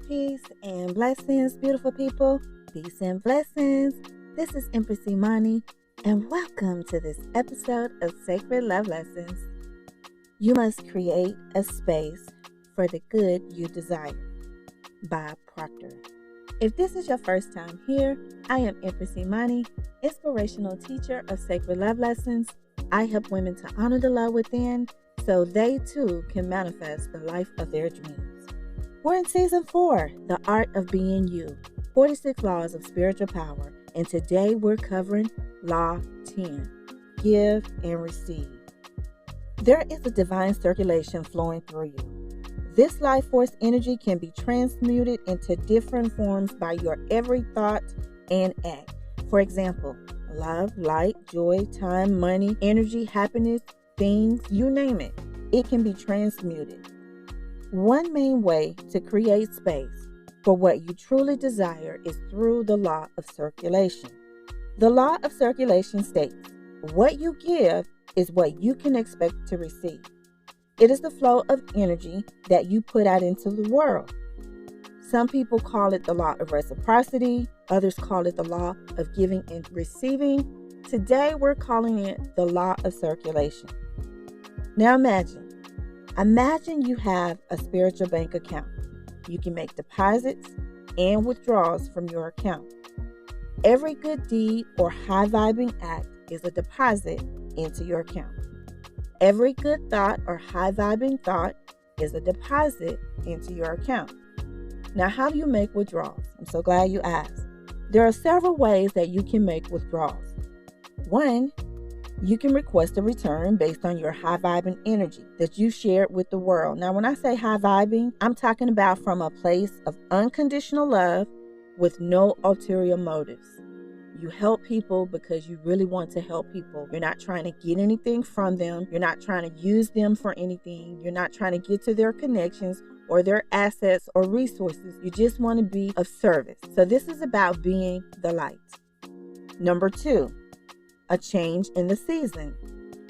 Peace and blessings, beautiful people. Peace and blessings. This is Empress Imani, and welcome to this episode of Sacred Love Lessons. You must create a space for the good you desire. Bob Proctor. If this is your first time here, I am Empress Imani, inspirational teacher of Sacred Love Lessons. I help women to honor the love within so they too can manifest the life of their dreams. We're in season 4, The Art of Being You, 46 Laws of Spiritual Power, and today we're covering Law 10, Give and Receive. There is a divine circulation flowing through you. This life force energy can be transmuted into different forms by your every thought and act. For example, love, light, joy, time, money, energy, happiness, things, you name it. It can be transmuted. One main way to create space for what you truly desire is through the law of circulation. The law of circulation states, what you give is what you can expect to receive. It is the flow of energy that you put out into the world. Some people call it the law of reciprocity. Others call it the law of giving and receiving. Today, we're calling it the law of circulation. Now imagine you have a spiritual bank account. You can make deposits and withdrawals from your account. Every good deed or high-vibing act is a deposit into your account. Every good thought or high-vibing thought is a deposit into your account. Now, how do you make withdrawals? I'm so glad you asked. There are several ways that you can make withdrawals. 1, you can request a return based on your high-vibing energy that you shared with the world. Now, when I say high-vibing, I'm talking about from a place of unconditional love with no ulterior motives. You help people because you really want to help people. You're not trying to get anything from them. You're not trying to use them for anything. You're not trying to get to their connections or their assets or resources. You just want to be of service. So this is about being the light. Number 2, a change in the season.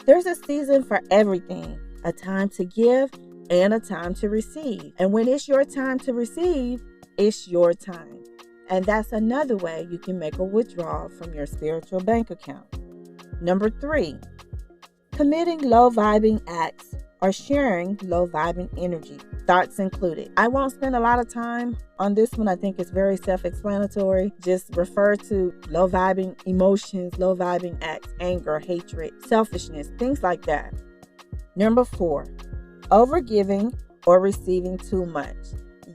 There's a season for everything, a time to give and a time to receive. And when it's your time to receive, it's your time. And that's another way you can make a withdrawal from your spiritual bank account. Number 3, committing low-vibing acts or sharing low-vibing energy, thoughts included. I won't spend a lot of time on this one. I think it's very self-explanatory. Just refer to low-vibing emotions, low-vibing acts, anger, hatred, selfishness, things like that. Number 4, overgiving or receiving too much.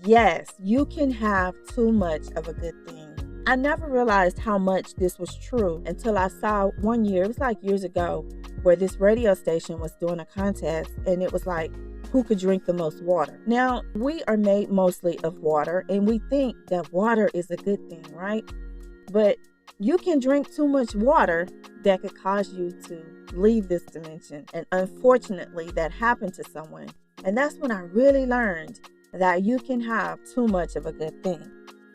Yes, you can have too much of a good thing. I never realized how much this was true until I saw one year, it was like years ago, where this radio station was doing a contest and it was like, who could drink the most water? Now, we are made mostly of water and we think that water is a good thing, right? But you can drink too much water that could cause you to leave this dimension. And unfortunately, that happened to someone. And that's when I really learned that you can have too much of a good thing.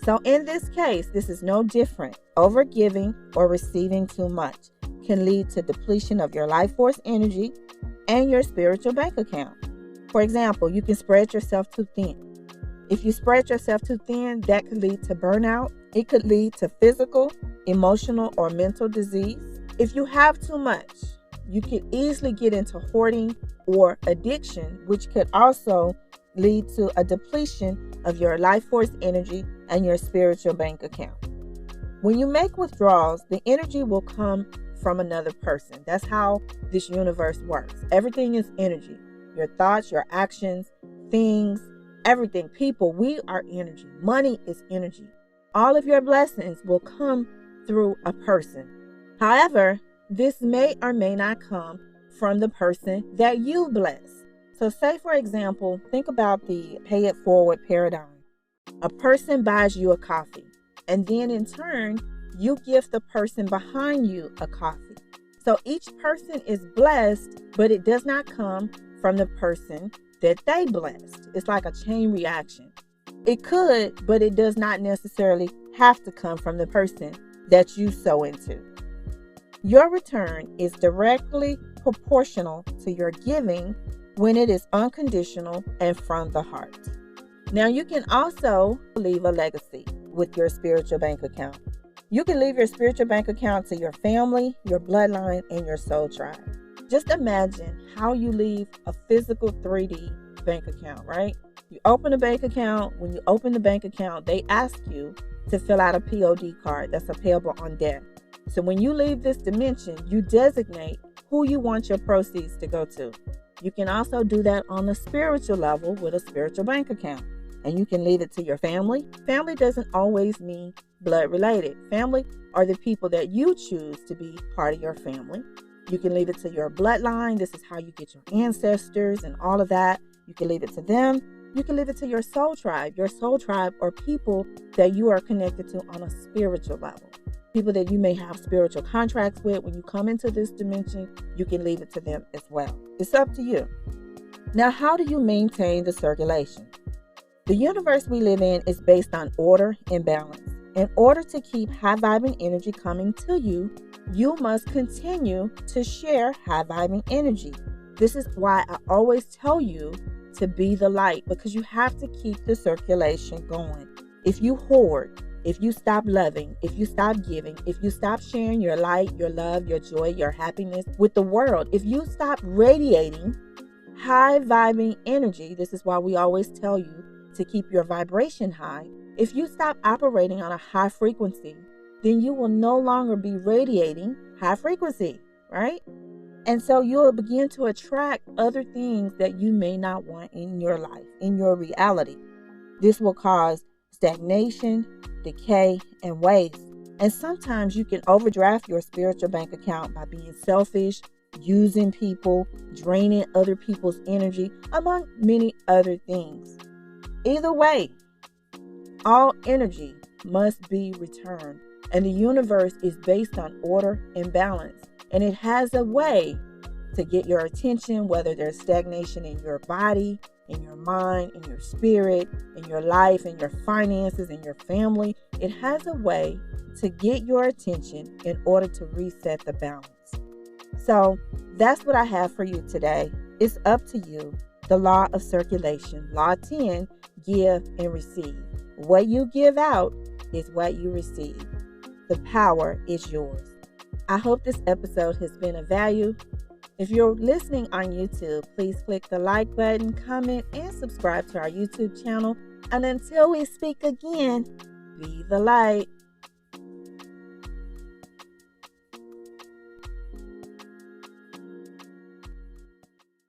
So in this case, this is no different. Overgiving or receiving too much can lead to depletion of your life force energy and your spiritual bank account. For example, you can spread yourself too thin. If you spread yourself too thin, that could lead to burnout. It could lead to physical, emotional, or mental disease. If you have too much, you could easily get into hoarding or addiction, which could also lead to a depletion of your life force energy and your spiritual bank account. When you make withdrawals, the energy will come from another person. That's how this universe works. Everything is energy. Your thoughts, your actions, things, everything. People, we are energy. Money is energy. All of your blessings will come through a person. However, this may or may not come from the person that you bless. So say, for example, think about the pay it forward paradigm. A person buys you a coffee, and then in turn, you give the person behind you a coffee. So each person is blessed, but it does not come from the person that they blessed. It's like a chain reaction. It could, but it does not necessarily have to come from the person that you sow into. Your return is directly proportional to your giving when it is unconditional and from the heart. Now, you can also leave a legacy with your spiritual bank account. You can leave your spiritual bank account to your family, your bloodline, and your soul tribe. Just imagine how you leave a physical 3D bank account, right? You open a bank account. When you open the bank account, they ask you to fill out a POD card. That's a payable on debt. So when you leave this dimension, you designate who you want your proceeds to go to. You can also do that on a spiritual level with a spiritual bank account. And you can leave it to your family. Family doesn't always mean blood related. Family are the people that you choose to be part of your family. You can leave it to your bloodline. This is how you get your ancestors and all of that. You can leave it to them. You can leave it to your soul tribe. Your soul tribe are people that you are connected to on a spiritual level. People that you may have spiritual contracts with. When you come into this dimension, you can leave it to them as well. It's up to you. Now, how do you maintain the circulation? The universe we live in is based on order and balance. In order to keep high-vibing energy coming to you, you must continue to share high-vibing energy. This is why I always tell you to be the light, because you have to keep the circulation going. If you hoard, if you stop loving, if you stop giving, if you stop sharing your light, your love, your joy, your happiness with the world, if you stop radiating high-vibing energy, this is why we always tell you to keep your vibration high. If you stop operating on a high frequency, then you will no longer be radiating high frequency, right? And so you'll begin to attract other things that you may not want in your life, in your reality. This will cause stagnation, decay, and waste. And sometimes you can overdraft your spiritual bank account by being selfish, using people, draining other people's energy, among many other things. Either way, all energy must be returned. And the universe is based on order and balance. And it has a way to get your attention, whether there's stagnation in your body, in your mind, in your spirit, in your life, in your finances, in your family. It has a way to get your attention in order to reset the balance. So that's what I have for you today. It's up to you. The law of circulation. Law 10, give and receive. What you give out is what you receive. The power is yours. I hope this episode has been of value. If you're listening on YouTube, please click the like button, comment, and subscribe to our YouTube channel. And until we speak again, be the light.